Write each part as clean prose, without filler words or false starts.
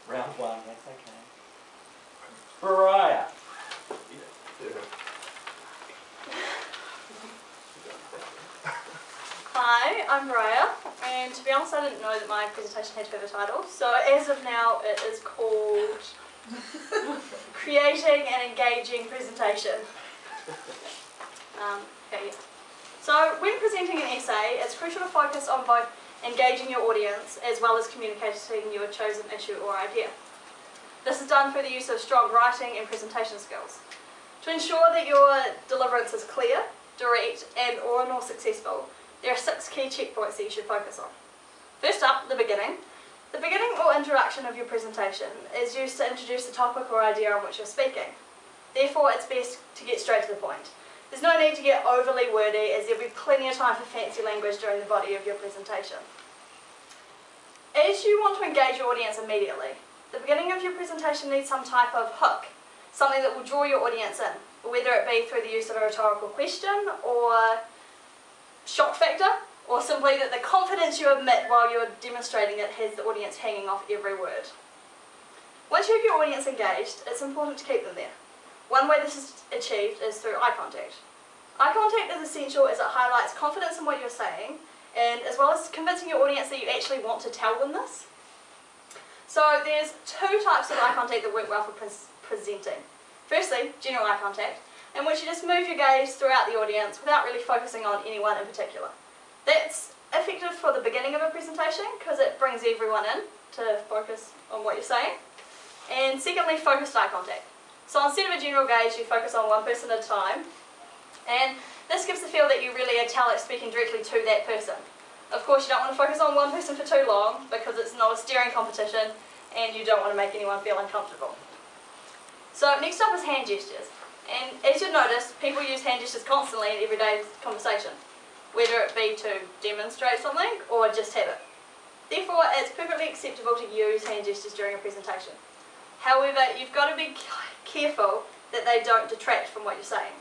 Round one, that's okay. Bria. Hi, I'm Bria, and to be honest I didn't know that my presentation had to have a title, so as of now it is called Creating an Engaging Presentation. Okay, yeah. So when presenting an essay, it's crucial to focus on both engaging your audience as well as communicating your chosen issue or idea. This is done through the use of strong writing and presentation skills. To ensure that your deliverance is clear, direct and or more successful, there are 6 key checkpoints that you should focus on. First up, the beginning. The beginning or introduction of your presentation is used to introduce the topic or idea on which you're speaking. Therefore, it's best to get straight to the point. There's no need to get overly wordy, as there'll be plenty of time for fancy language during the body of your presentation. As you want to engage your audience immediately, the beginning of your presentation needs some type of hook, something that will draw your audience in, whether it be through the use of a rhetorical question or shock factor, or simply that the confidence you emit while you're demonstrating it has the audience hanging off every word. Once you have your audience engaged, it's important to keep them there. One way this is achieved is through eye contact. Eye contact is essential as it highlights confidence in what you're saying, and as well as convincing your audience that you actually want to tell them this. So there's 2 types of eye contact that work well for presenting. Firstly, general eye contact, in which you just move your gaze throughout the audience without really focusing on anyone in particular. That's effective for the beginning of a presentation because it brings everyone in to focus on what you're saying. And secondly, focused eye contact. So instead of a general gaze, you focus on one person at a time, and this gives the feel that you really are speaking directly to that person. Of course, you don't want to focus on one person for too long because it's not a staring competition and you don't want to make anyone feel uncomfortable. So next up is hand gestures. And as you'll notice, people use hand gestures constantly in everyday conversation, whether it be to demonstrate something or just have it. Therefore, it's perfectly acceptable to use hand gestures during a presentation. However, you've got to be careful that they don't detract from what you're saying.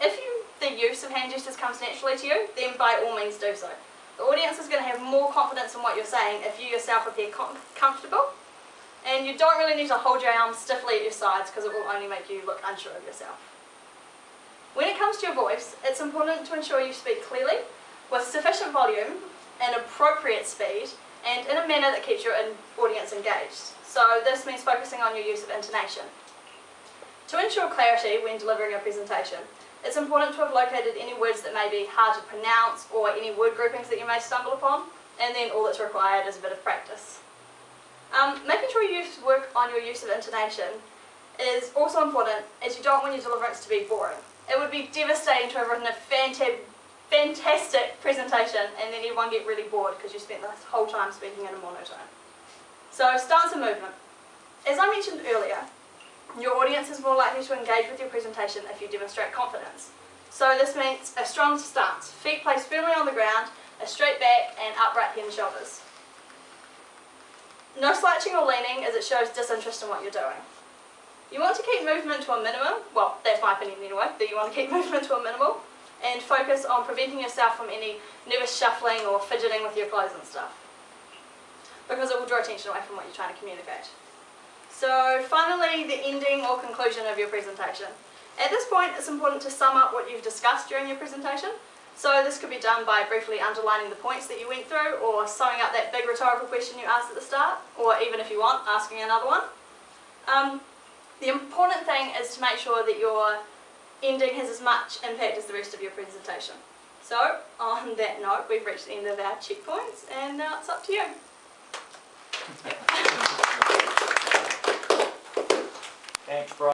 If the use of hand gestures comes naturally to you, then by all means do so. The audience is going to have more confidence in what you're saying if you yourself appear comfortable, and you don't really need to hold your arms stiffly at your sides because it will only make you look unsure of yourself. When it comes to your voice, it's important to ensure you speak clearly, with sufficient volume and appropriate speed, and in a manner that keeps your audience engaged. So this means focusing on your use of intonation. To ensure clarity when delivering a presentation, it's important to have located any words that may be hard to pronounce or any word groupings that you may stumble upon, and then all that's required is a bit of practice. Making sure you work on your use of intonation is also important, as you don't want your deliverance to be boring. It would be devastating to have written a fantastic presentation and then everyone get really bored because you spent the whole time speaking in a monotone. So stance and movement. As I mentioned earlier, your audience is more likely to engage with your presentation if you demonstrate confidence. So this means a strong stance, feet placed firmly on the ground, a straight back and upright head and shoulders. No slouching or leaning, as it shows disinterest in what you're doing. You want to keep movement to a minimum, well that's my opinion anyway, that you want to keep movement to a minimal, and focus on preventing yourself from any nervous shuffling or fidgeting with your clothes and stuff, because it will draw attention away from what you're trying to communicate. So finally, the ending or conclusion of your presentation. At this point, it's important to sum up what you've discussed during your presentation. So this could be done by briefly underlining the points that you went through, or summing up that big rhetorical question you asked at the start, or even if you want, asking another one. The important thing is to make sure that your ending has as much impact as the rest of your presentation. So on that note, we've reached the end of our checkpoints, and now it's up to you. Thanks, Brian.